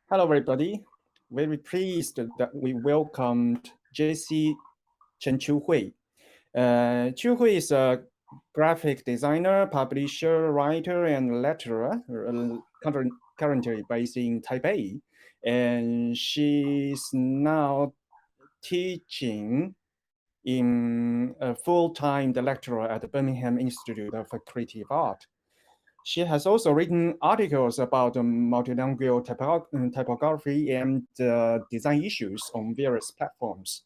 Hello, everybody. Very pleased that we welcomed Jessie Chen Chiuhui. Chiuhui is a graphic designer, publisher, writer, and lecturer, currently based in Taipei. And she's now teaching in a full-time lecturer at the Birmingham Institute of Creative Art. She has also written articles about multilingual typography and design issues on various platforms.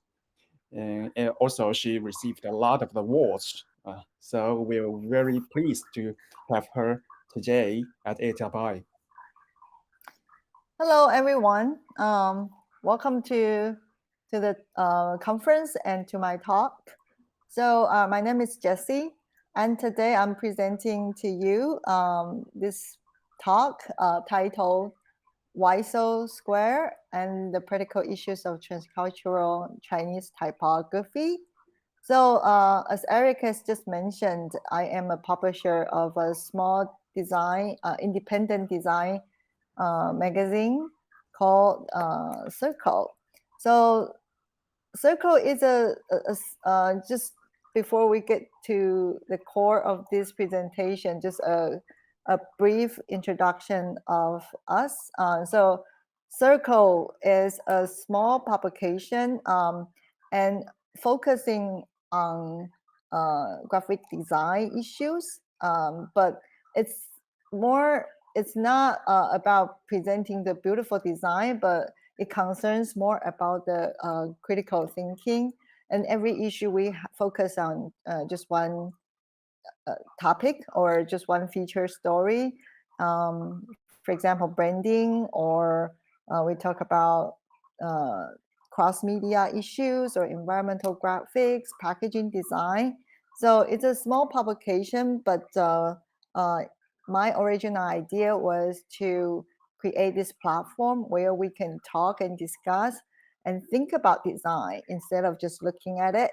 And also, she received a lot of awards. So we're very pleased to have her today at ATypI. Hello, everyone. Welcome to the conference and to my talk. So my name is Jessie, and today I'm presenting to you this talk titled Why So Square and the Practical Issues of Transcultural Chinese Typography. So as Eric has just mentioned, I am a publisher of a small design, independent design magazine called Circle. So Circle is just before we get to the core of this presentation, just a brief introduction of us. So Circle is a small publication and focusing on graphic design issues, but it's not about presenting the beautiful design, but it concerns more about the critical thinking. And every issue we focus on just one topic or just one feature story. For example, branding, or we talk about cross-media issues or environmental graphics, packaging design. So it's a small publication, but my original idea was to create this platform where we can talk and discuss and think about design instead of just looking at it.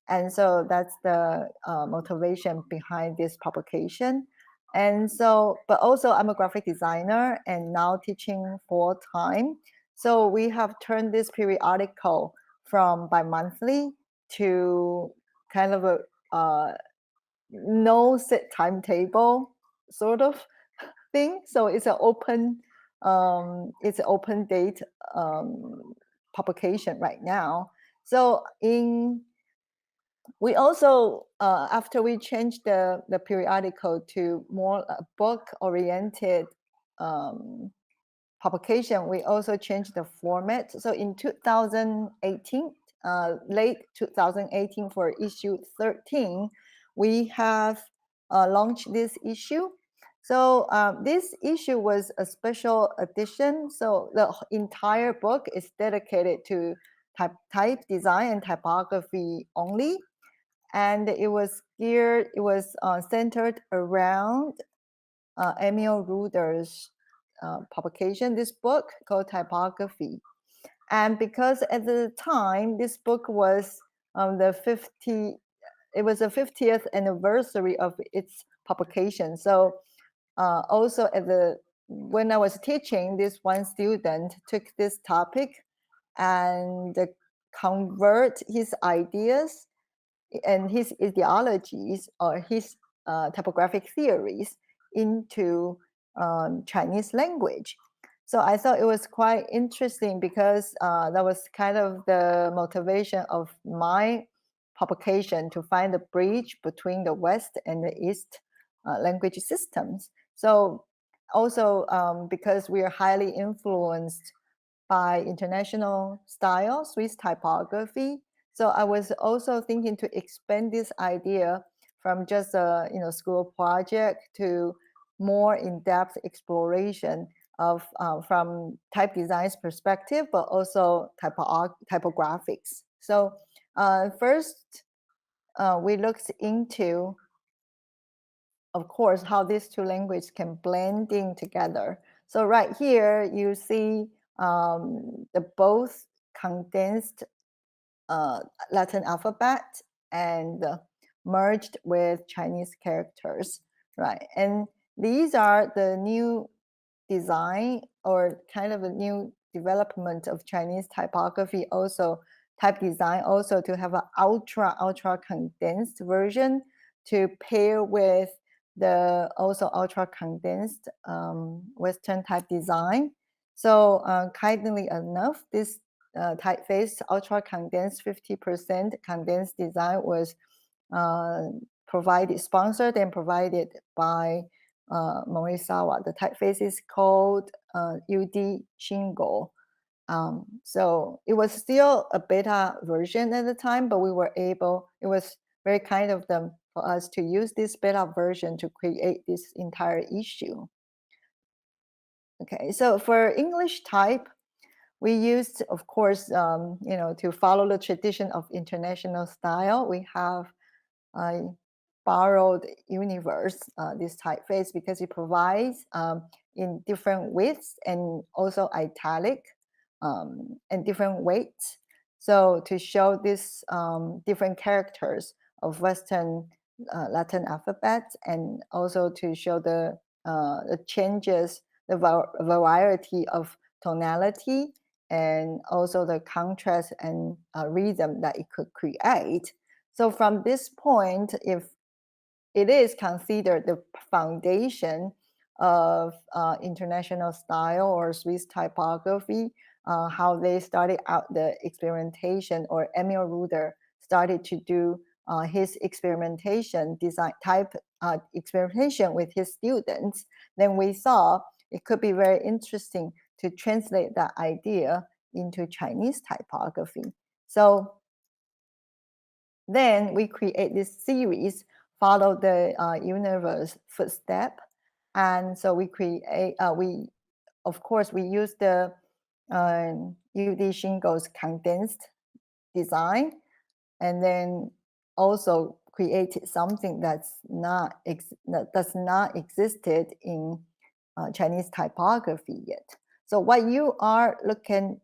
And so that's the motivation behind this publication. And so, but also I'm a graphic designer and now teaching full time. So we have turned this periodical from bi-monthly to kind of a no set timetable sort of thing. So it's an open date publication right now. So we also after we changed the periodical to more book oriented publication, we also changed the format. So in 2018, late 2018, for issue 13, we have launched this issue. So this issue was a special edition. So the entire book is dedicated to type design and typography only. And it was centered around Emil Ruder's publication, this book called Typography. And because at the time, this book was it was the 50th anniversary of its publication. So also when I was teaching, this one student took this topic and convert his ideas and his ideologies or his typographic theories into Chinese language. So I thought it was quite interesting because that was kind of the motivation of my publication, to find the bridge between the West and the East language systems. So also because we are highly influenced by international style, Swiss typography. So I was also thinking to expand this idea from just a school project to more in-depth exploration of from type design's perspective, but also typographics. So first, we looked into, of course, how these two languages can blend in together. So right here, you see the both condensed Latin alphabet and merged with Chinese characters, right? And these are the new design or kind of a new development of Chinese typography, also type design, also to have an ultra condensed version to pair with the also ultra condensed Western type design. So kindly enough, this typeface ultra condensed 50% condensed design was sponsored and provided by Morisawa. The typeface is called UD Shingo. So it was still a beta version at the time, but it was very kind of them for us to use this beta version to create this entire issue. Okay, so for English type, we used, of course, to follow the tradition of international style. We have borrowed Universe, this typeface, because it provides in different widths and also italic and different weights. So to show these different characters of Western Latin alphabet, and also to show the changes, the variety of tonality, and also the contrast and rhythm that it could create. So from this point, if it is considered the foundation of international style or Swiss typography, how they started out the experimentation, or Emil Ruder started to do his experimentation, design type experimentation with his students, then we saw it could be very interesting to translate that idea into Chinese typography. So then we create this series, follow the Universe footstep. And so we create, of course, we use the UD Shingo's condensed design, and then also created something that does not existed in Chinese typography yet. So what you are looking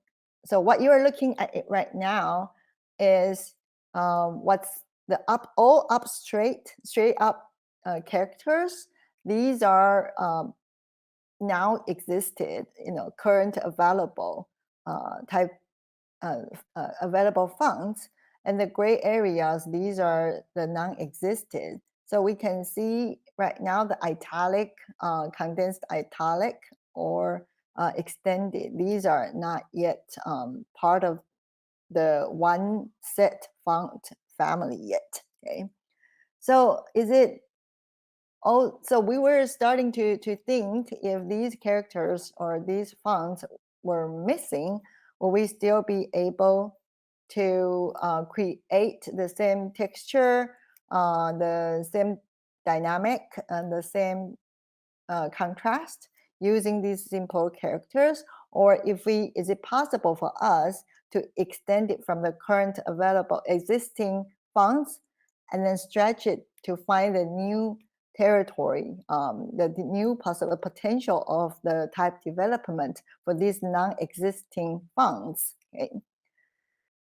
at it right now is what's the straight up characters. These are now existed, current available available fonts. And the gray areas, these are the non-existent. So we can see right now the italic, condensed italic, or extended. These are not yet part of the one set font family yet. Okay, so so we were starting to think, if these characters or these fonts were missing, will we still be able to create the same texture, the same dynamic, and the same contrast using these simple characters? Or is it possible for us to extend it from the current available existing fonts and then stretch it to find the new territory, the new possible potential of the type development for these non-existing fonts? Okay.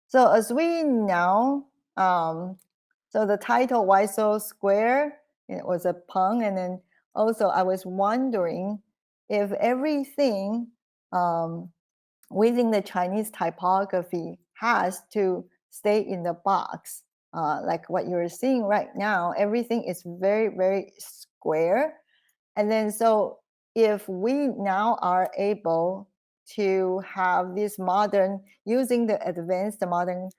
So as we know, so the title "Why So Square," it was a pun, and then also I was wondering if everything within the Chinese typography has to stay in the box, like what you're seeing right now. Everything is very, very square, and then so if we now are able to have this modern, using the advanced modern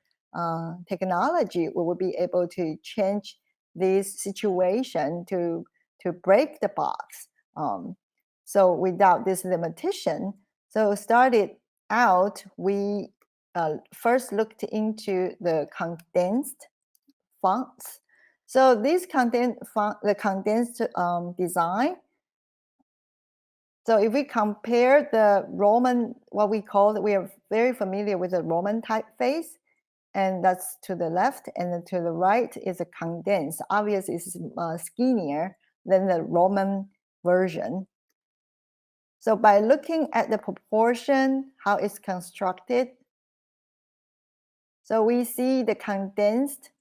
technology, we will be able to change this situation to break the box. So without this limitation, so started out, we first looked into the condensed fonts. So this the condensed design. So if we compare the Roman, what we are very familiar with the Roman typeface, and that's to the left, and then to the right is a condensed. Obviously, it's skinnier than the Roman version. So by looking at the proportion, how it's constructed, so we see the condensed,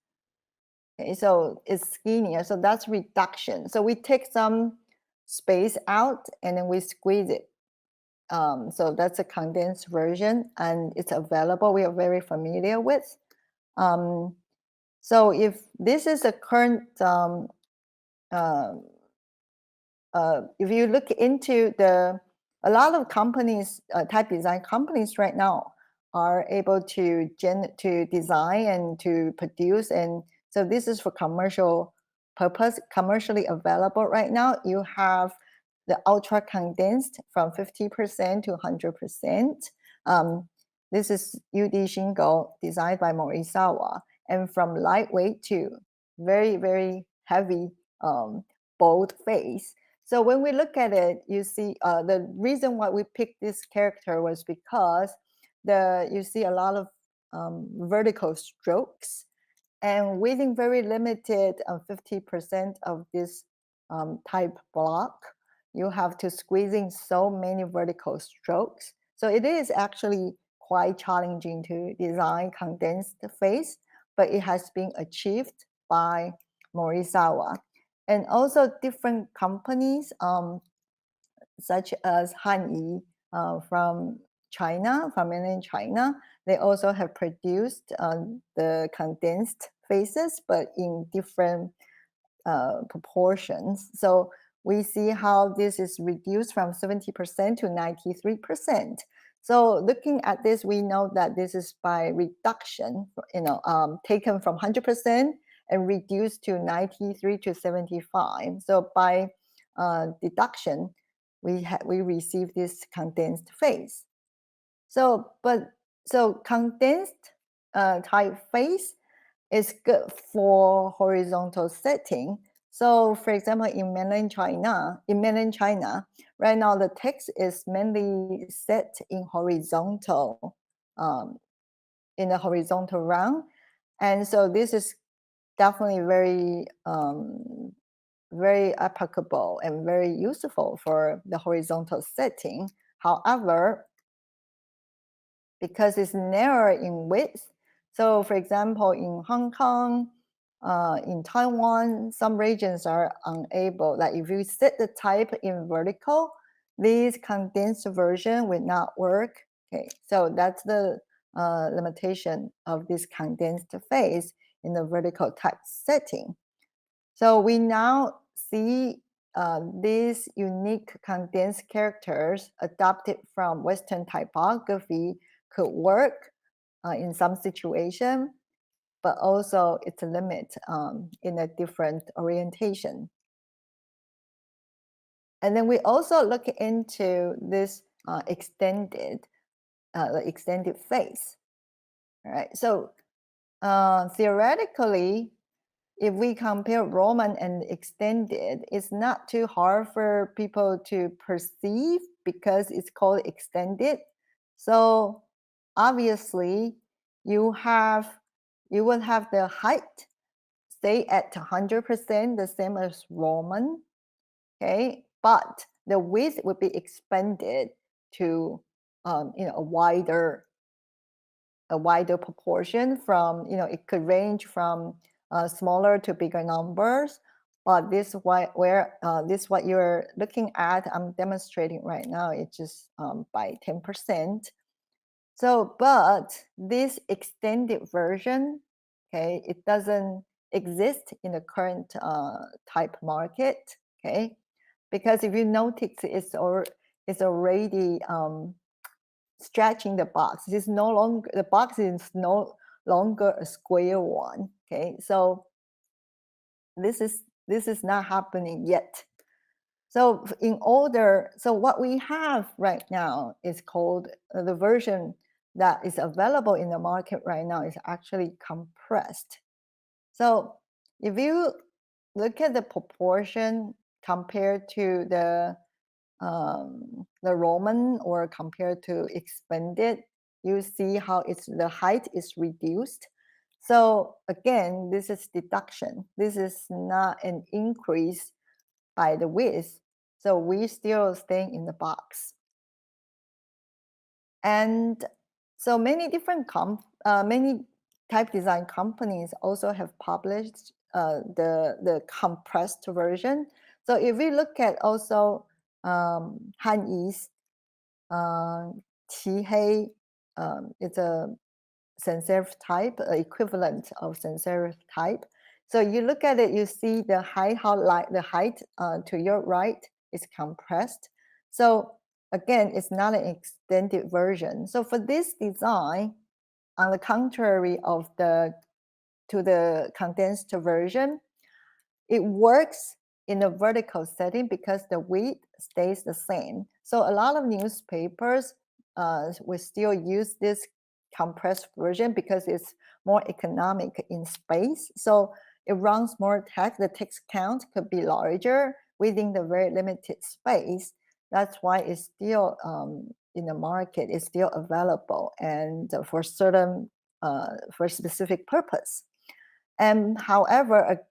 okay, so it's skinnier, so that's reduction. So we take some space out and then we squeeze it. So that's a condensed version, and it's available. We are very familiar with. So if this is a current, if you look into a lot of companies, type design companies right now are able to design and to produce, and so this is for commercial purpose, commercially available right now. You have the ultra condensed from 50% to 100%. This is UD shingle designed by Morisawa, and from lightweight to very, very heavy, bold face. So when we look at it, you see the reason why we picked this character was because you see a lot of vertical strokes, and within very limited 50% of this type block, you have to squeeze in so many vertical strokes. So it is actually quite challenging to design condensed face, but it has been achieved by Morisawa. And also different companies, such as Hanyi from China, from mainland China, they also have produced the condensed faces, but in different proportions. So we see how this is reduced from 70% to 93%. So looking at this, we know that this is by reduction, taken from 100% and reduced to 93 to 75. So by deduction, we receive this condensed face. So condensed typeface is good for horizontal setting. So for example, in mainland China, right now the text is mainly set in horizontal, in the horizontal round. And so this is definitely very applicable and very useful for the horizontal setting. However, because it's narrower in width, so for example, in Hong Kong, in Taiwan, some regions are unable, like if you set the type in vertical, this condensed version will not work. Okay, so that's the limitation of this condensed face in the vertical type setting. So we now see these unique condensed characters adopted from Western typography could work in some situation, but also it's a limit in a different orientation. And then we also look into this extended face. All right, so theoretically, if we compare Roman and extended, it's not too hard for people to perceive because it's called extended. So obviously, you will have the height stay at 100%, the same as Roman, okay? But the width would be expanded to a wider proportion from, it could range from smaller to bigger numbers. But this what you're looking at, I'm demonstrating right now, it's just by 10%. So, but this extended version, okay, it doesn't exist in the current type market, okay? Because if you notice, it's already stretching the box. The box is no longer a square one. Okay, so this is not happening yet. So so what we have right now is called the version that is available in the market right now is actually compressed. So if you look at the proportion compared to the Roman or compared to expanded, you see how the height is reduced. So again, this is deduction. This is not an increase by the width. So we still staying in the box. And so many different many type design companies also have published the compressed version. So if we look at also Hanyi's Chiuhui, it's a sans serif type, equivalent of sans serif type. So you look at it, you see the height to your right is compressed. So again, it's not an extended version. So for this design, on the contrary of the condensed version, it works in a vertical setting because the width stays the same. So a lot of newspapers will still use this compressed version because it's more economic in space. So it runs more text. The text count could be larger within the very limited space. That's why it's still in the market. It's still available and for certain for specific purpose. And however,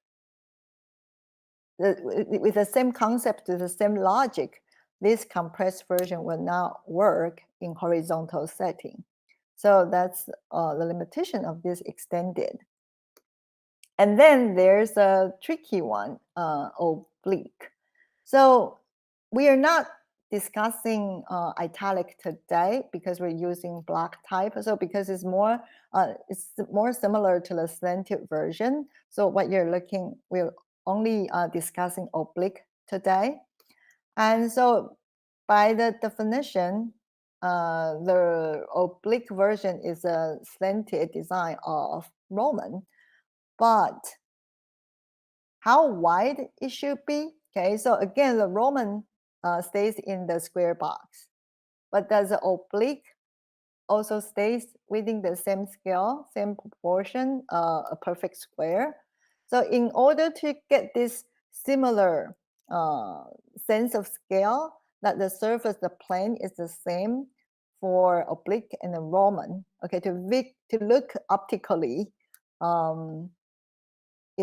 with the same concept, the same logic, this compressed version will not work in horizontal setting. So that's the limitation of this extended. And then there's a tricky one, oblique. So we are not discussing italic today because we're using block type. So because it's more similar to the slanted version. So what you're looking, we're only discussing oblique today. And so by the definition, the oblique version is a slanted design of Roman, but how wide it should be. Okay, so again, the Roman stays in the square box, but does the oblique also stays within the same scale, same proportion, a perfect square. So in order to get this similar sense of scale, that the surface, the plane is the same for oblique and the Roman, okay, to look optically in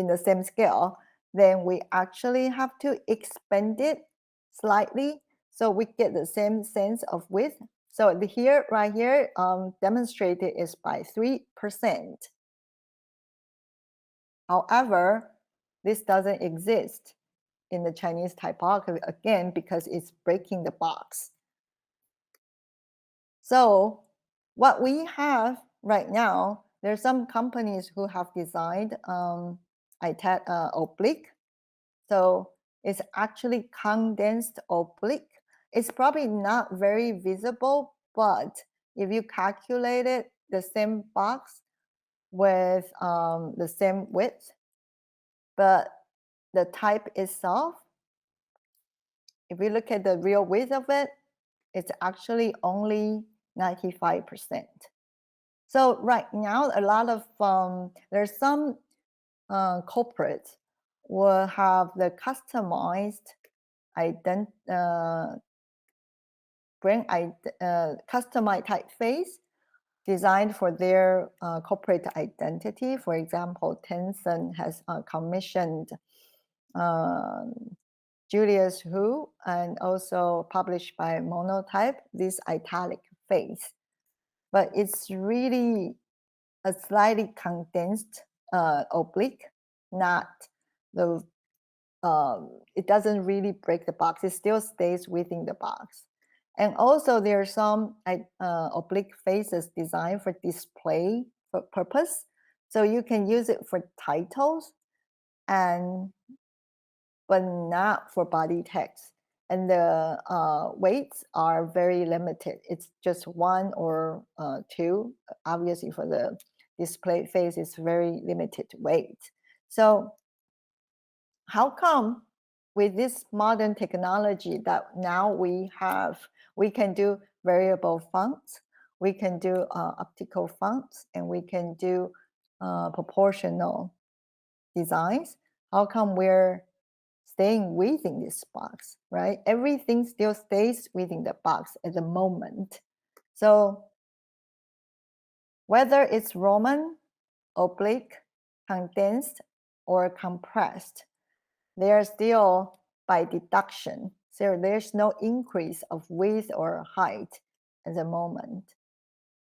the same scale, then we actually have to expand it slightly so we get the same sense of width. So right here, demonstrated is by 3%. However, this doesn't exist in the Chinese typography, again, because it's breaking the box. So what we have right now, there's some companies who have designed oblique. So it's actually condensed oblique. It's probably not very visible, but if you calculated the same box with the same width, but the type itself, if you look at the real width of it, it's actually only 95%. So right now, a lot of there's some corporates will have the customized customized typeface designed for their corporate identity. For example, Tencent has commissioned Julius Hu and also published by Monotype this italic face. But it's really a slightly condensed oblique, not the it doesn't really break the box. It still stays within the box. And also there are some oblique faces designed for display purpose. So you can use it for titles but not for body text. And the weights are very limited. It's just 1 or 2. Obviously for the display face, it's very limited weight. So how come with this modern technology that now we can do variable fonts, we can do optical fonts, and we can do proportional designs? How come we're staying within this box, right? Everything still stays within the box at the moment. So whether it's Roman, oblique, condensed, or compressed, they are still by deduction. So there's no increase of width or height at the moment.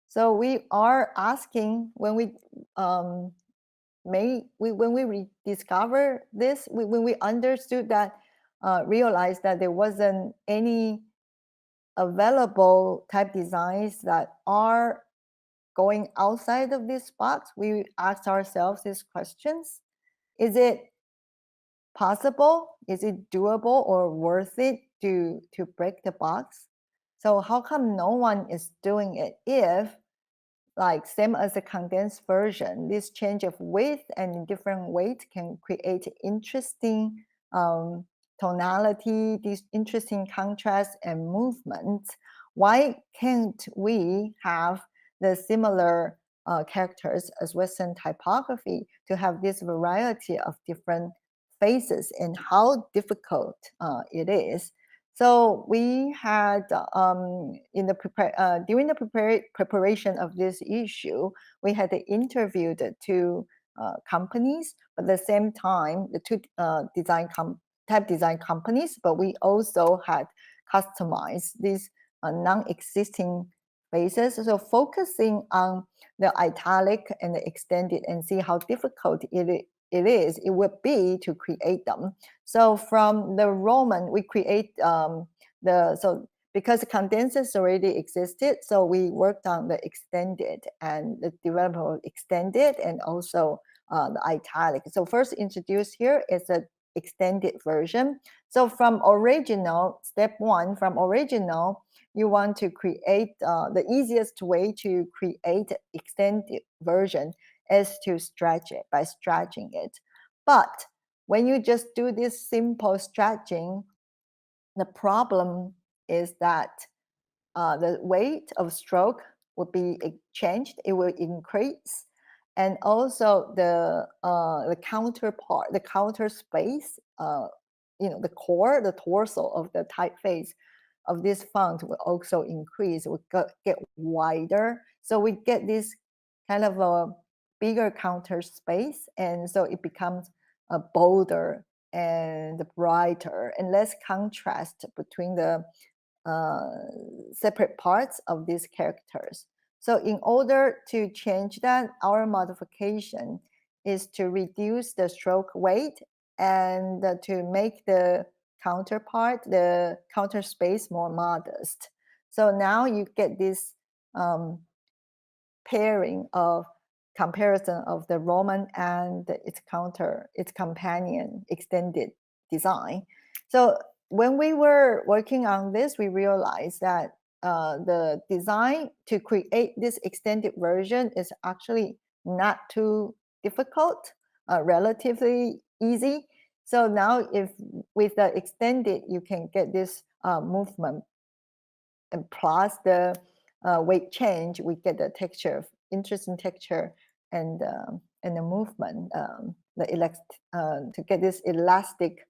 So we are asking when we discover this, when we understood that, realized that there wasn't any available type designs that are going outside of this box, we ask ourselves these questions. Is it possible? Is it doable or worth it to break the box? So how come no one is doing it if, like same as a condensed version, this change of width and different weight can create interesting tonality, these interesting contrast and movements? Why can't we have the similar characters as Western typography to have this variety of different faces, and how difficult it is? So we had during the preparation of this issue, we had interviewed two companies, but at the same time, the two type design companies, but we also had customized these non-existing faces. So focusing on the italic and the extended and see how difficult it would be to create them. So from the Roman, we create because the condensers already existed, so we worked on the extended and the development extended and also the italic. So first introduced here is the extended version. So from original, step one, from original, you want to create the easiest way to create extended version is to stretch it by stretching it. But when you just do this simple stretching, the problem is that the weight of stroke would be changed, it will increase. And also the counterpart, the counter space, the core, the torso of the typeface of this font will also increase, will get wider. So we get this kind of a bigger counter space, and so it becomes bolder and brighter and less contrast between the separate parts of these characters. So in order to change that, our modification is to reduce the stroke weight and to make the counterpart, the counter space, more modest. So now you get this pairing of comparison of the Roman and its companion extended design. So when we were working on this, we realized that the design to create this extended version is actually not too difficult, relatively easy. So now if with the extended, you can get this movement, and plus the weight change, we get the texture, interesting texture, and the movement, to get this elastic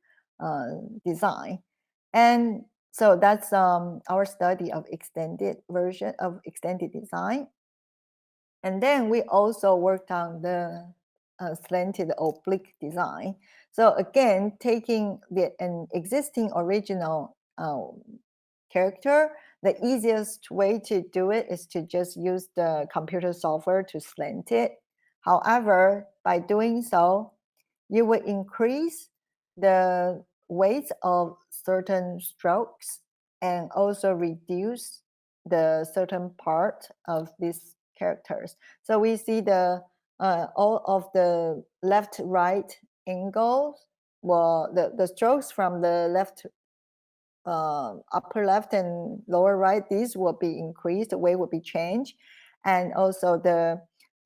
design. And so that's our study of extended version of extended design. And then we also worked on the slanted oblique design. So again, taking an existing original character, the easiest way to do it is to just use the computer software to slant it. However, by doing so, you will increase the weight of certain strokes and also reduce the certain part of these characters. So we see the all of the left-right angles. Well, the strokes from the left, upper left and lower right, these will be increased, the weight will be changed, and also the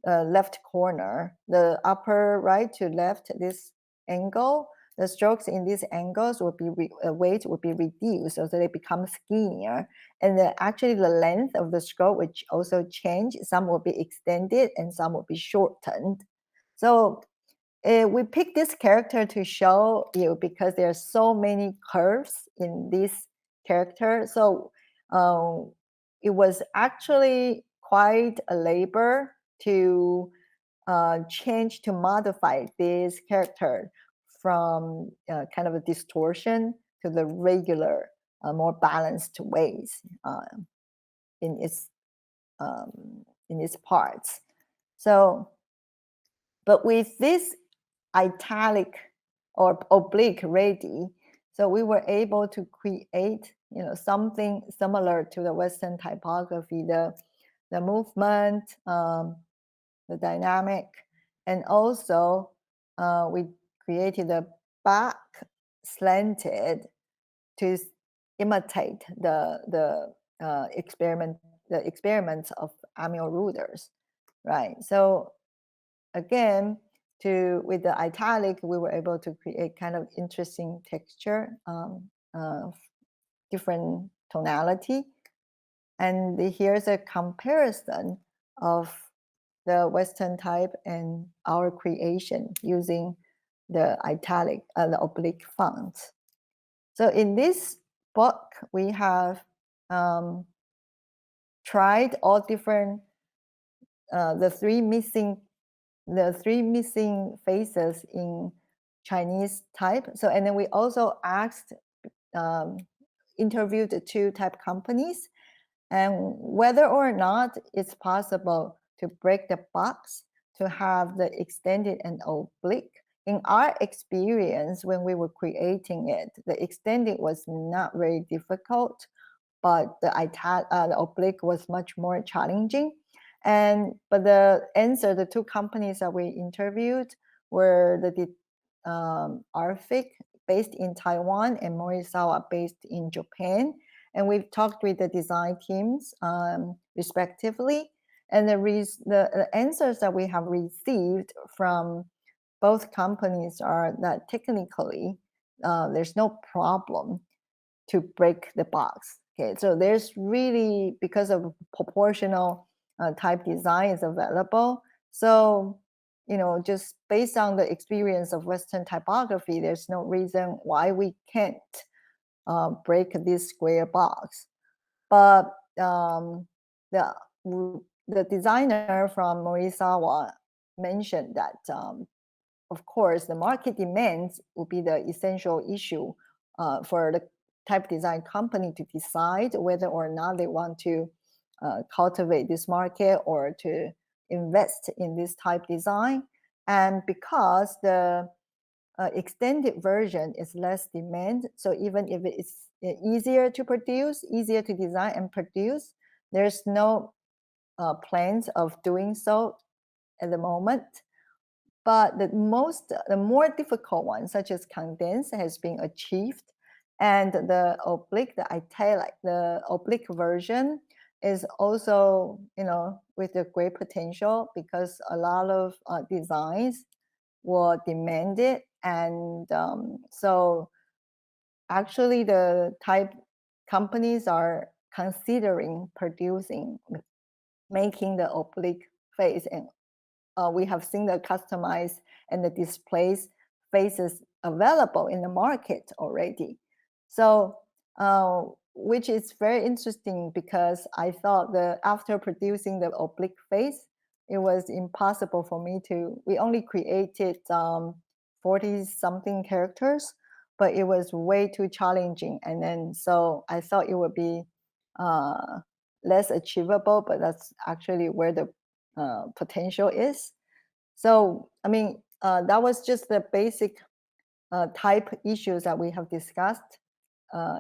left corner, the upper right to left, this angle, the strokes in these angles will be weight will be reduced, so they become skinnier, and actually the length of the stroke which also change. Some will be extended and some will be shortened. So we picked this character to show you because there are so many curves in this character. So it was actually quite a labor to change, to modify this character from kind of a distortion to the regular, more balanced ways in its parts. So, but with this italic or oblique ready, so we were able to create something similar to the Western typography, the movement, the dynamic, and also we created a back slanted to imitate the experiments of Amil Ruders, right? So again, with the italic, we were able to create kind of interesting texture, different tonality. And here's a comparison of the Western type and our creation using the italic, the oblique fonts. So in this book, we have tried all different, the three missing phases in Chinese type. So, and then we also asked, interviewed 2 type companies, and whether or not it's possible to break the box to have the extended and oblique. In our experience, when we were creating it, the extended was not very difficult, but the oblique was much more challenging. But the answer, the 2 companies that we interviewed were the Arfic based in Taiwan and Morisawa based in Japan. And we've talked with the design teams respectively. And the answers that we have received from both companies are that technically there's no problem to break the box. Okay, so there's really, because of proportional type design is available. So, just based on the experience of Western typography, there's no reason why we can't break this square box. But the designer from Morisawa mentioned that, of course, the market demands will be the essential issue for the type design company to decide whether or not they want to cultivate this market or to invest in this type design. And because the extended version is less demand, so even if it's easier to produce, easier to design and produce, there's no plans of doing so at the moment. But the more difficult one, such as condensed, has been achieved. And the oblique, the italic, the oblique version is also, with a great potential, because a lot of designs will demand it. And so actually the type companies are considering making the oblique face, and we have seen the customized and the displays faces available in the market already. So, which is very interesting, because I thought that after producing the oblique face, it was impossible for me we only created 40 something characters, but it was way too challenging. And then, so I thought it would be less achievable, but that's actually where the potential is. So, I mean, that was just the basic type issues that we have discussed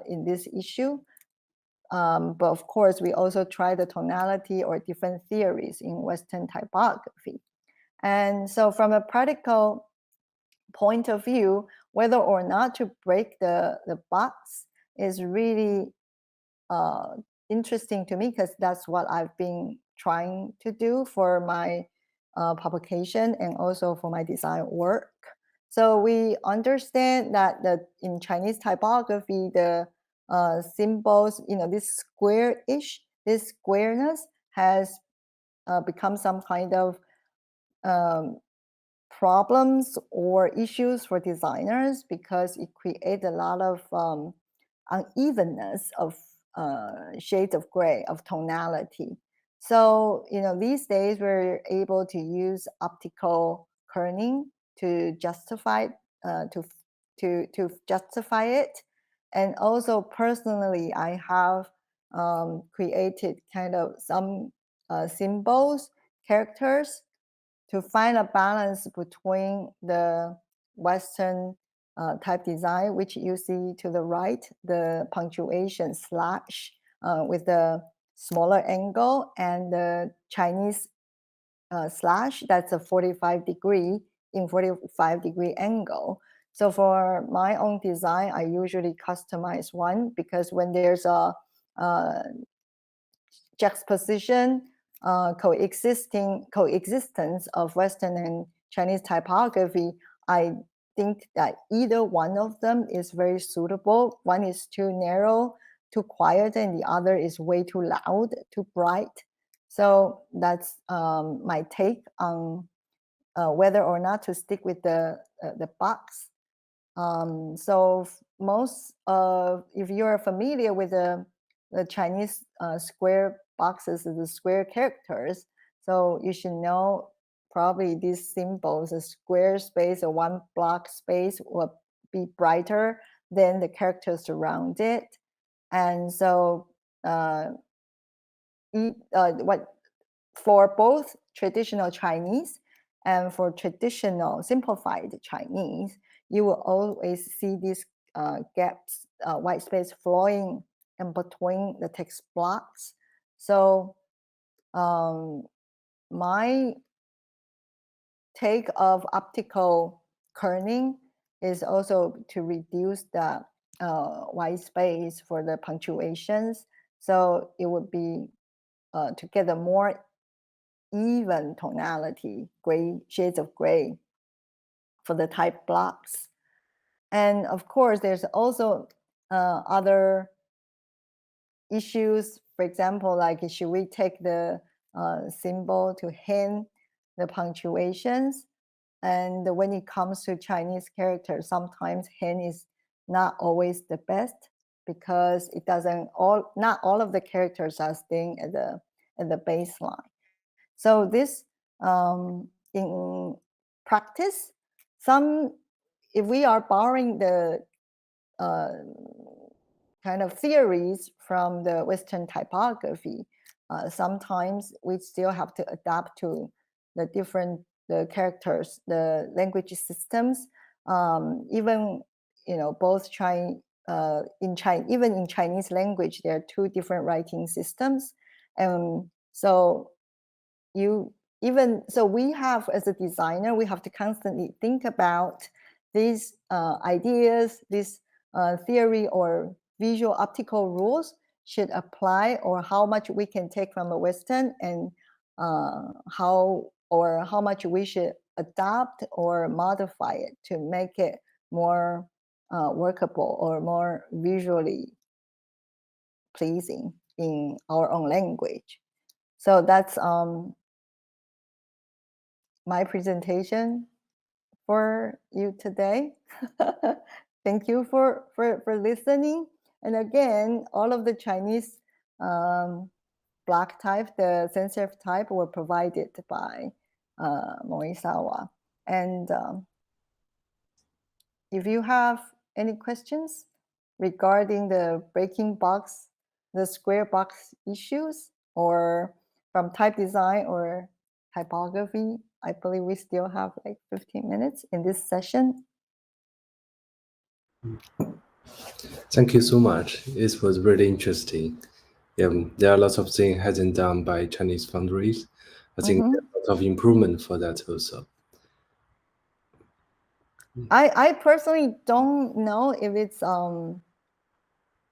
in this issue. But of course, we also try the tonality or different theories in Western typography. And so from a practical point of view, whether or not to break the box is really interesting to me, because that's what I've been trying to do for my publication and also for my design work. So we understand that in Chinese typography, the symbols, this square-ish, this squareness has become some kind of problems or issues for designers, because it creates a lot of unevenness of shades of gray, of tonality. So, these days we're able to use optical kerning to justify to justify it. And also personally, I have created kind of some symbols, characters, to find a balance between the Western type design, which you see to the right, the punctuation slash with the smaller angle, and the Chinese slash, that's a 45-degree angle. So for my own design, I usually customize one, because when there's a juxtaposition, coexistence of Western and Chinese typography, I think that either one of them is very suitable. One is too narrow, too quiet, and the other is way too loud, too bright. So that's my take on whether or not to stick with the box. So most if you're familiar with the Chinese square boxes, the square characters, so you should know probably these symbols, a square space or one block space will be brighter than the characters around it. And so for both traditional Chinese and for traditional simplified Chinese, you will always see these gaps, white space flowing in between the text blocks. So my take of optical kerning is also to reduce the white space for the punctuations. So it would be to get a more even tonality, gray shades of gray for the type blocks. And of course, there's also other issues. For example, like should we take the symbol to hint the punctuations? And when it comes to Chinese characters, sometimes hint is not always the best, because it doesn't not all of the characters are staying at the baseline. So this in practice, if we are borrowing the kind of theories from the Western typography, sometimes we still have to adapt to the different characters, the language systems. Even both even in Chinese language, there are two different writing systems, and so we have, as a designer, we have to constantly think about these ideas, this theory or visual optical rules should apply, or how much we can take from the Western, and how much we should adapt or modify it to make it more workable or more visually pleasing in our own language. So that's my presentation for you today. Thank you for listening. And again, all of the Chinese block type, the sans serif type, were provided by Morisawa. And if you have any questions regarding the breaking box, the square box issues, or from type design or typography, I believe we still have like 15 minutes in this session. Thank you so much. It was really interesting. There are lots of things hasn't done by Chinese foundries. I think there's a lot of improvement for that also. I personally don't know if it's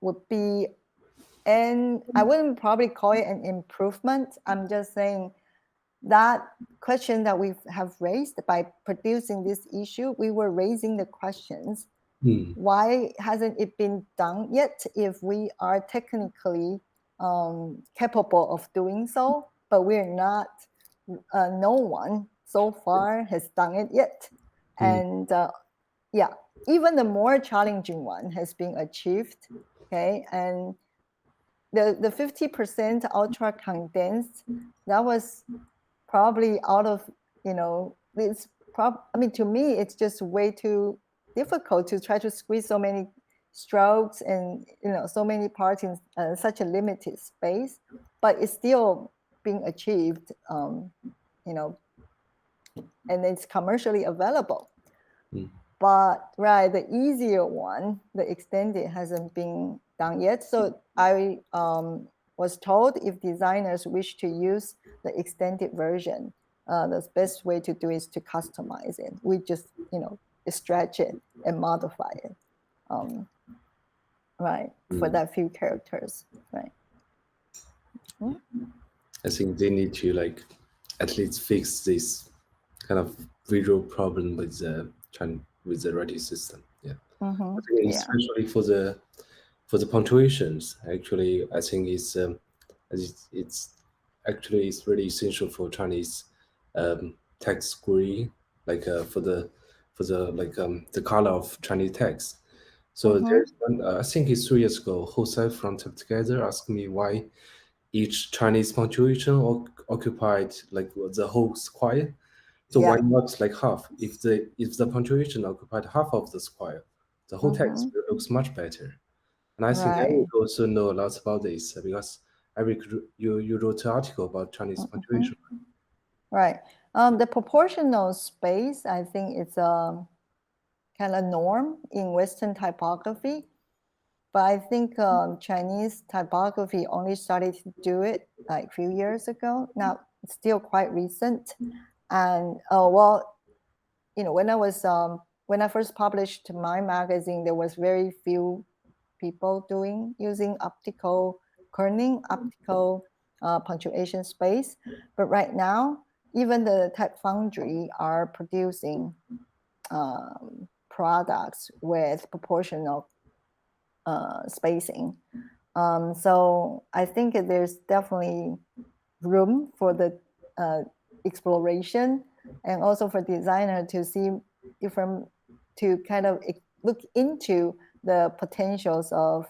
would be, and I wouldn't probably call it an improvement. I'm just saying that question that we have raised by producing this issue, we were raising the questions. Why hasn't it been done yet if we are technically capable of doing so, but we're not, no one so far has done it yet. And yeah, even the more challenging one has been achieved, okay? And the 50% ultra condensed, that was probably out of, I mean, to me, it's just way too difficult to try to squeeze so many strokes and, so many parts in such a limited space, but it's still being achieved, and it's commercially available. But right, the easier one, the extended, hasn't been done yet. So I was told if designers wish to use the extended version, the best way to do is to customize it. We just, stretch it and modify it, right, for that few characters, right. I think they need to like at least fix this kind of visual problem with the writing system. Yeah. I think Yeah. especially for the punctuations, actually, I think it's actually it's really essential for Chinese text query, like for the the color of Chinese text. So there's one, I think it's 3 years ago, Jose from Type Together asked me why each Chinese punctuation occupied like the whole square. So why Yeah. not like half? If the punctuation occupied half of the square, the whole text looks much better. And I think Right. Eric also know a lot about this because Eric, you wrote an article about Chinese punctuation. Right. The proportional space, I think it's a kind of norm in Western typography. But I think Chinese typography only started to do it like a few years ago. Now it's still quite recent. And well, when I first published my magazine, there was very few people using optical kerning, optical punctuation space. But right now, even the Type Foundry are producing products with proportional spacing. So I think there's definitely room for the exploration and also for designer to see to kind of look into the potentials of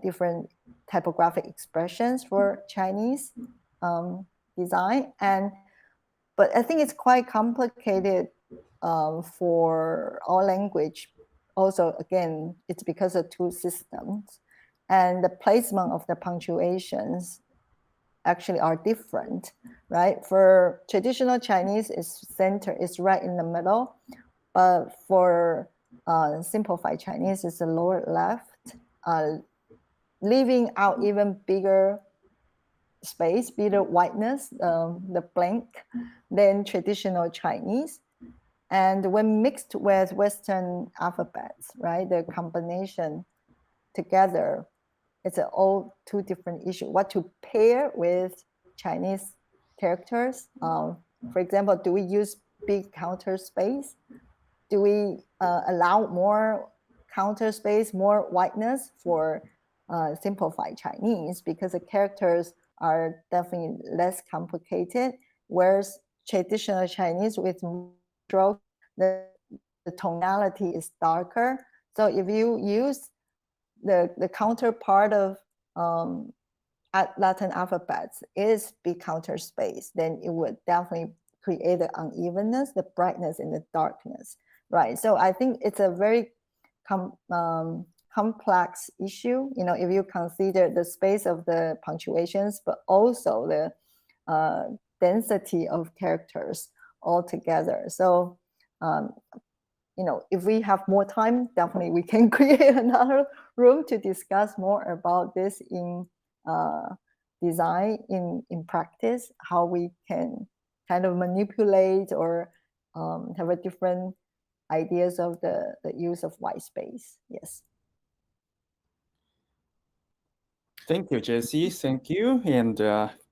different typographic expressions for Chinese design. But I think it's quite complicated for our language. Also, again, it's because of two systems, and the placement of the punctuations actually are different, right? For traditional Chinese, is right in the middle, but for simplified Chinese, it's the lower left, leaving out even bigger space, bigger whiteness, the blank, than traditional Chinese. And when mixed with Western alphabets, right, the combination together, it's all two different issues. What to pair with Chinese characters? For example, do we use big counter space? Do we allow more counter space, more whiteness for simplified Chinese? Because the characters are definitely less complicated, whereas traditional Chinese with stroke, the tonality is darker. So if you use the counterpart of Latin alphabets is big counter space, then it would definitely create the unevenness, the brightness, and the darkness, right? So I think it's a very complex issue, if you consider the space of the punctuations, but also the density of characters altogether. So if we have more time, definitely we can create another room to discuss more about this in design, in practice, how we can kind of manipulate or have a different ideas of the use of white space. Yes. Thank you, Jessie. Thank you. And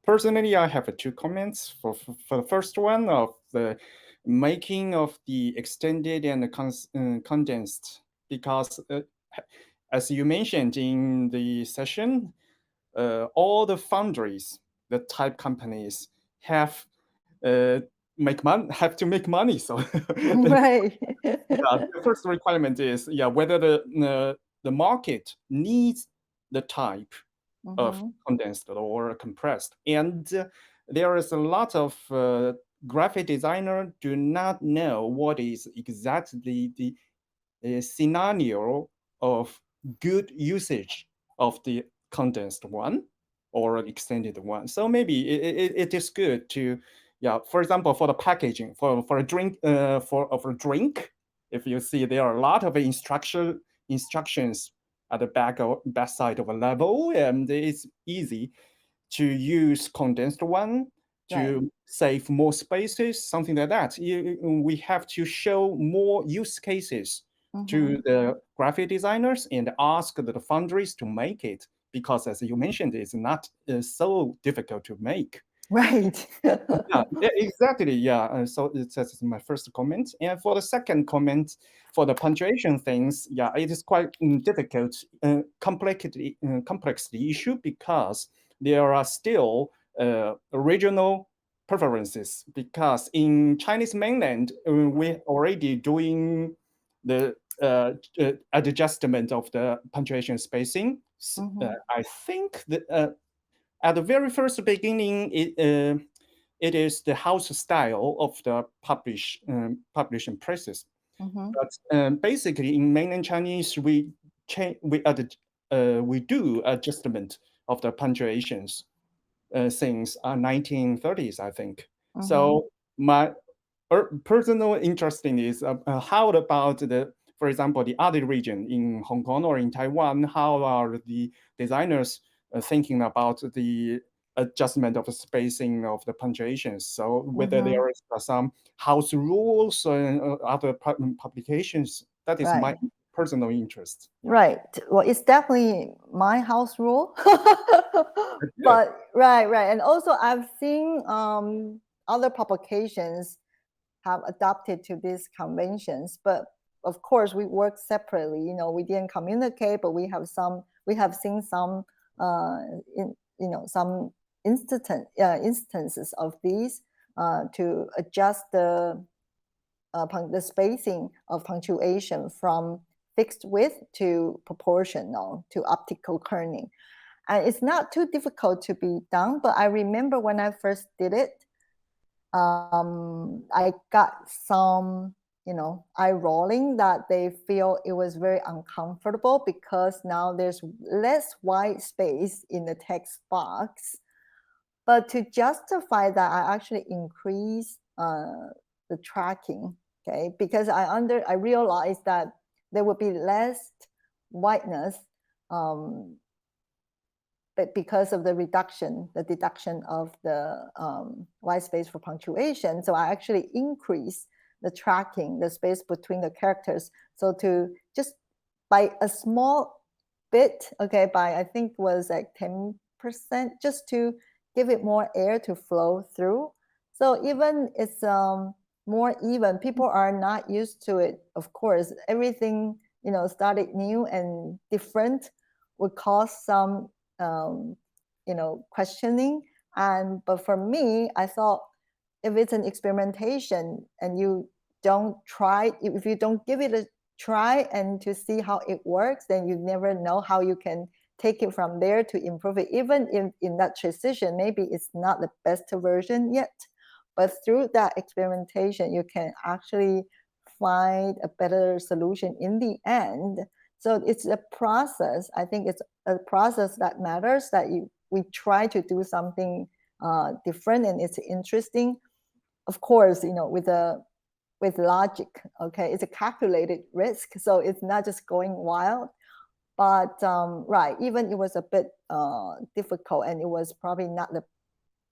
personally, I have two comments. For the first one of the making of the extended and condensed, because as you mentioned in the session, all the foundries, the type companies have to make money. So Right. the first requirement is whether the market needs the type of condensed or compressed. And there is a lot of graphic designer do not know what is exactly the scenario of good usage of the condensed one or extended one. So maybe it is good to, for example, for the packaging for a drink, for a drink, if you see, there are a lot of instructions at the back side of a level, and it's easy to use condensed one to save more spaces, something like that. We have to show more use cases to the graphic designers and ask the foundries to make it, because as you mentioned, it's not so difficult to make. Right. Yeah, exactly. Yeah. So that's my first comment. And for the second comment, for the punctuation things, yeah, it is quite difficult, complex issue, because there are still regional preferences. Because in Chinese mainland, we're already doing the adjustment of the punctuation spacing. I think that at the very first beginning, it is the house style of the publishing presses. But basically, in mainland Chinese, we do adjustment of the punctuations since 1930s, I think. So my personal interesting is how about for example, the other region in Hong Kong or in Taiwan? How are the designers thinking about the adjustment of the spacing of the punctuations? So whether there is some house rules and other publications, that is my personal interest. Right. Well, it's definitely my house rule. But right. And also I've seen other publications have adopted to these conventions, but of course we work separately. We didn't communicate, but we have seen some some instances of these to adjust the spacing of punctuation from fixed width to proportional to optical kerning. And it's not too difficult to be done, but I remember when I first did it, I got some, eye rolling that they feel it was very uncomfortable, because now there's less white space in the text box. But to justify that, I actually increase the tracking, okay? Because I realized that there would be less whiteness, but because of the deduction of the white space for punctuation. So I actually increase the tracking, the space between the characters. So to just by a small bit, okay, by I think was like 10%, just to give it more air to flow through. So even it's more even, people are not used to it. Of course, everything, started new and different would cause some questioning. But for me, I thought, if it's an experimentation and you don't try, if you don't give it a try and to see how it works, then you never know how you can take it from there to improve it. Even in that transition, maybe it's not the best version yet, but through that experimentation, you can actually find a better solution in the end. So it's a process. I think it's a process that matters, that we try to do something different, and it's interesting. Of course, with logic, okay, it's a calculated risk, so it's not just going wild. But right, even it was a bit difficult, and it was probably not the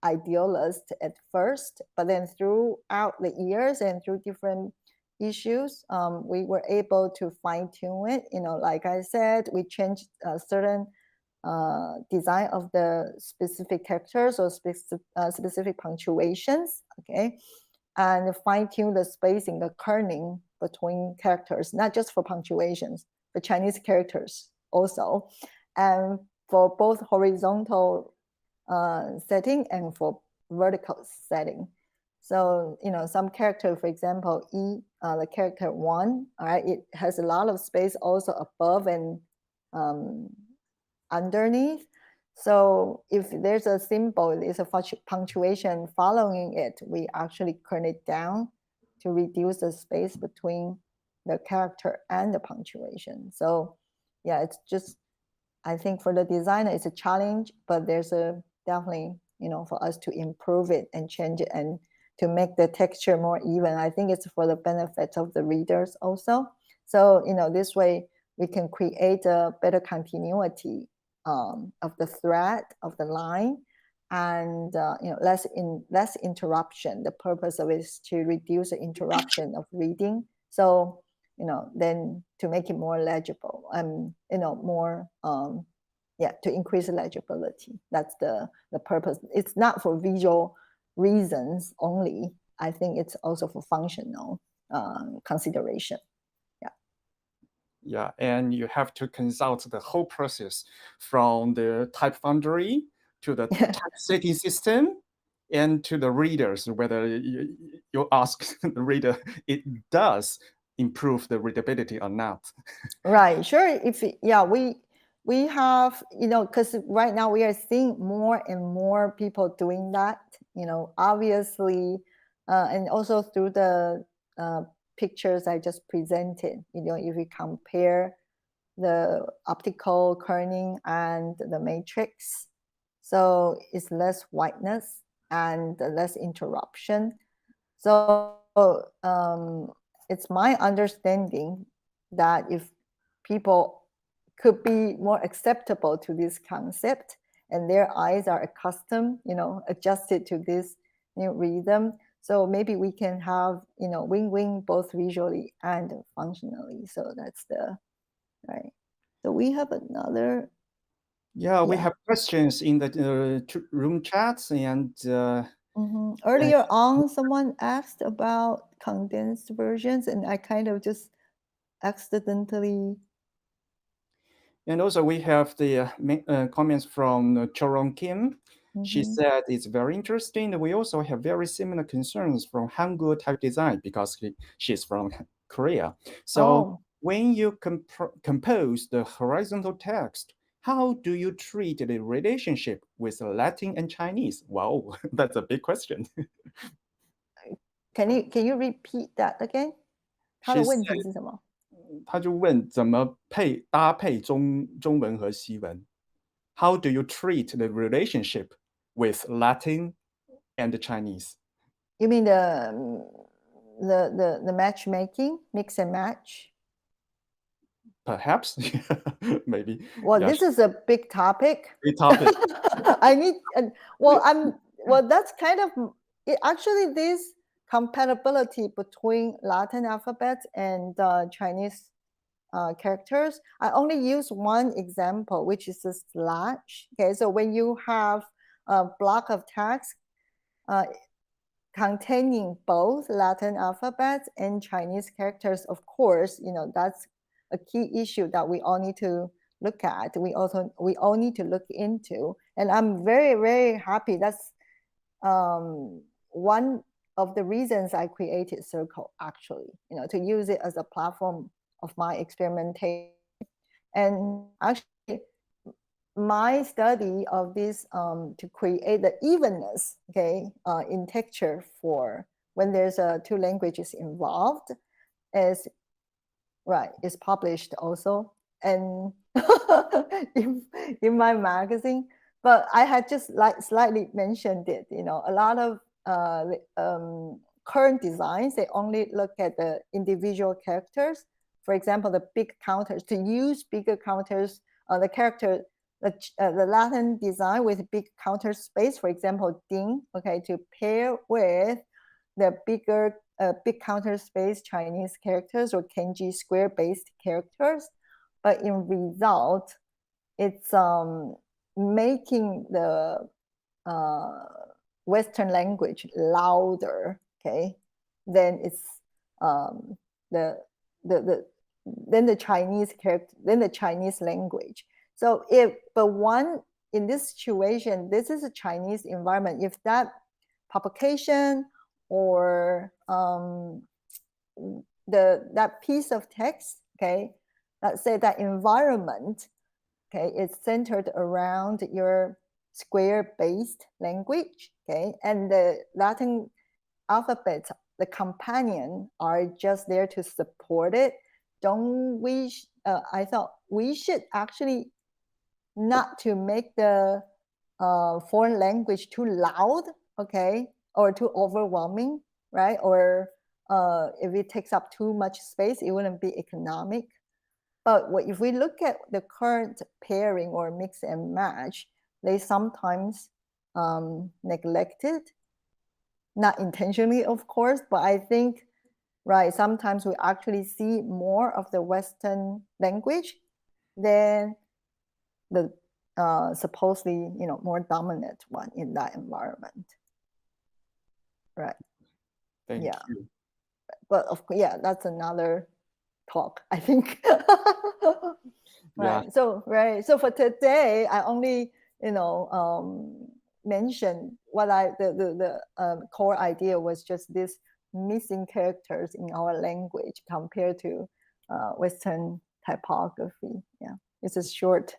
idealist at first, but then throughout the years and through different issues, we were able to fine-tune it. Like I said, we changed certain design of the specific characters or specific punctuations, okay, and fine-tune the spacing, the kerning between characters, not just for punctuations, but Chinese characters also, and for both horizontal setting and for vertical setting. So, some character, for example, the character 1, all right, it has a lot of space also above and underneath. So if there's a symbol, there's a punctuation following it, we actually turn it down to reduce the space between the character and the punctuation. So yeah, it's just, I think for the designer, it's a challenge, but there's a definitely, for us to improve it and change it and to make the texture more even. I think it's for the benefit of the readers also. So, this way we can create a better continuity of the thread, of the line, and less interruption. The purpose of it is to reduce the interruption of reading. So, then to make it more legible and, more, to increase legibility. That's the purpose. It's not for visual reasons only. I think it's also for functional consideration. Yeah, and you have to consult the whole process from the type foundry to the typesetting system and to the readers, whether you ask the reader, it does improve the readability or not. Right, sure. We have, because right now we are seeing more and more people doing that, obviously, and also through the pictures I just presented, if we compare the optical kerning and the matrix, so it's less whiteness and less interruption. So it's my understanding that if people could be more acceptable to this concept and their eyes are accustomed, adjusted to this new rhythm, so maybe we can have, win-win both visually and functionally. So that's right. So we have another. Yeah, we have questions in the room chats, and earlier on, someone asked about condensed versions, and I kind of just accidentally. And also we have the comments from Choron Kim. She said it's very interesting. We also have very similar concerns from Hangul type design because she's from Korea. So when you compose the horizontal text, how do you treat the relationship with Latin and Chinese? Wow, that's a big question. Can you repeat that again? 他的问题是什么？他就问怎么搭配中文和西文 ？How do you treat the relationship with Latin and Chinese? You mean the matchmaking, mix and match? Perhaps, maybe. Well, this is a big topic. Big topic. That's kind of actually this compatibility between Latin alphabets and Chinese characters. I only use one example, which is a slash. Okay, so when you have a block of text containing both Latin alphabets and Chinese characters, of course, that's a key issue that we all need to look at. We all need to look into, and I'm very, very happy. That's one of the reasons I created Circle, actually, to use it as a platform of my experimentation. And actually, my study of this to create the evenness, in texture for when there's two languages involved is published also, and in my magazine. But I had just slightly mentioned it. A lot of current designs, they only look at the individual characters. For example, the big counters. To use bigger counters, the Latin design with big counter space, for example, ding, to pair with the bigger big counter space Chinese characters or Kanji square-based characters. But in result, it's making the Western language louder, than it's the Chinese character, then the Chinese language. So in this situation, this is a Chinese environment. If that publication or that piece of text, let's say that environment, is centered around your square-based language, and the Latin alphabet, the companion, are just there to support it. I thought we should actually not to make the foreign language too loud, or too overwhelming, right? Or if it takes up too much space, it wouldn't be economic. But if we look at the current pairing or mix and match, they sometimes neglected, not intentionally, of course, but I think, right, sometimes we actually see more of the Western language than the supposedly, more dominant one in that environment. Right. Thank you. But that's another talk, I think. Right. Yeah. So for today, I only mentioned what the core idea was just this missing characters in our language compared to Western typography. Yeah, it's a short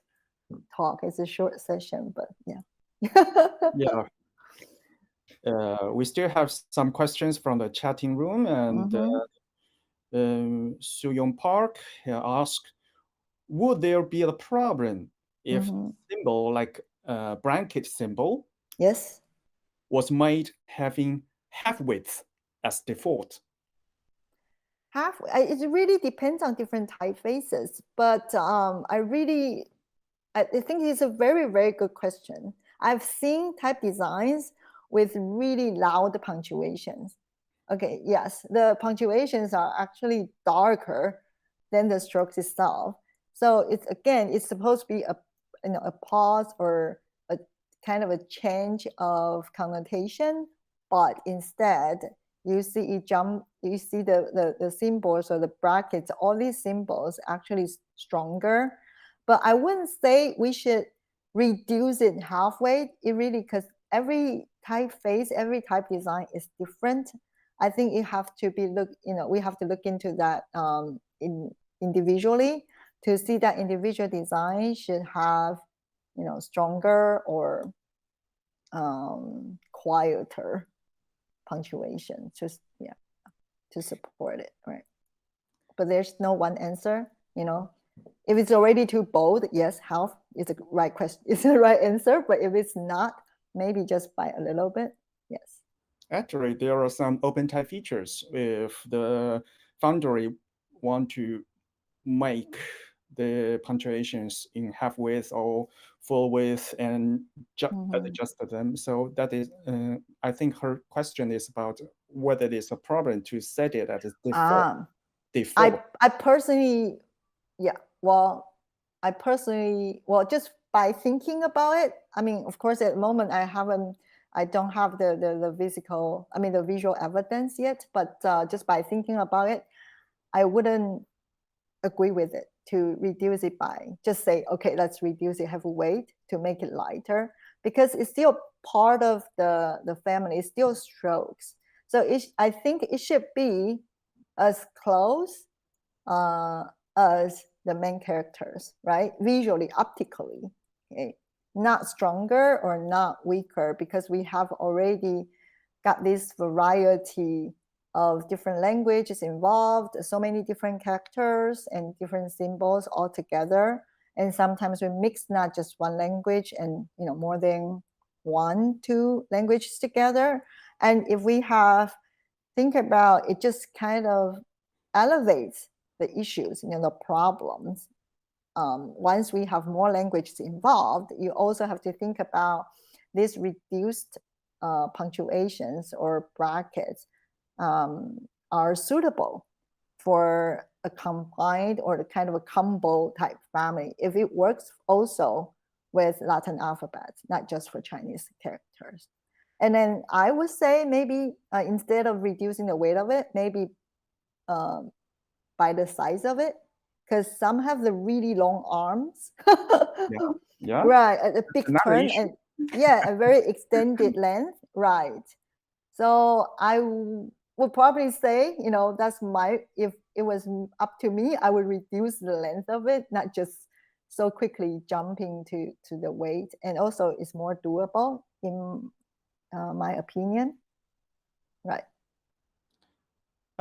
talk. It's a short session, but Yeah. We still have some questions from the chatting room, and Suyong Park asked, would there be a problem if symbol like bracket symbol yes was made having half width as default? It really depends on different typefaces, but I think it's a very, very good question. I've seen type designs with really loud punctuations. Okay, yes, the punctuations are actually darker than the strokes itself. So it's supposed to be a pause or a kind of a change of connotation, but instead you see the symbols or the brackets, all these symbols actually stronger. But I wouldn't say we should reduce it halfway. It really, because every typeface, every type design is different. I think it have to be we have to look into that individually to see that individual design should have, stronger or quieter punctuation, just to support it, right? But there's no one answer, If it's already too bold, yes, half is the right question, is the right answer. But if it's not, maybe just by a little bit, yes. Actually, there are some open type features if the foundry want to make the punctuations in half width or full width and adjust them. So that is, I think her question is about whether there's a problem to set it as default. I personally, just by thinking about it, I mean, of course, at the moment I don't have the visual evidence yet, but just by thinking about it, I wouldn't agree with it to reduce it by just say, okay, let's reduce it, have a weight to make it lighter, because it's still part of the family, it's still strokes. So I think it should be as close as the main characters, right? Visually, optically, okay? Not stronger or not weaker, because we have already got this variety of different languages involved, so many different characters and different symbols all together. And sometimes we mix not just one language and more than 1-2 languages together. And if we think about it, just kind of elevates the issues, the problems. Once we have more languages involved, you also have to think about these reduced punctuations or brackets are suitable for a combined or the kind of a combo type family, if it works also with Latin alphabets, not just for Chinese characters. And then I would say maybe instead of reducing the weight of it, maybe by the size of it, because some have the really long arms. Yeah. Right, a big turn and a very extended length, right? So I would probably say, that's if it was up to me, I would reduce the length of it, not just so quickly jumping to the weight. And also it's more doable in my opinion. Right.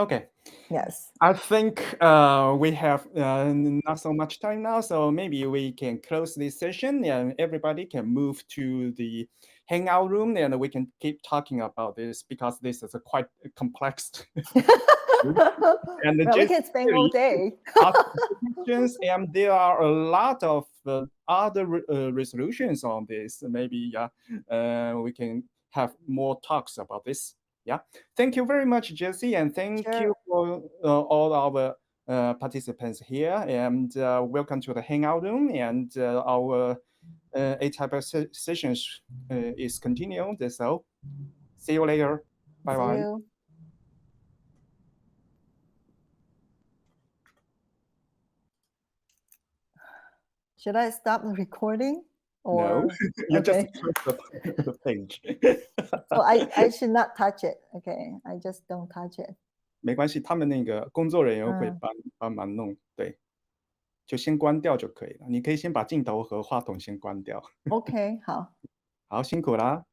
Okay. Yes. I think we have not so much time now, so maybe we can close this session and everybody can move to the hangout room and we can keep talking about this because this is a quite complex. And well, we can spend all day. questions, and there are a lot of other resolutions on this. Maybe we can have more talks about this. Yeah, thank you very much, Jessie, and thank you for all our participants here, and welcome to the hangout room. And our ATypI sessions is continued. So see you later. Bye bye. See you. Should I stop the recording? Or... No, you okay. just press the page. So I should not touch it. Okay, I just don't touch it. 没关系，他们那个工作人员会帮忙弄，对，就先关掉就可以了。你可以先把镜头和话筒先关掉。OK，好。好，辛苦啦。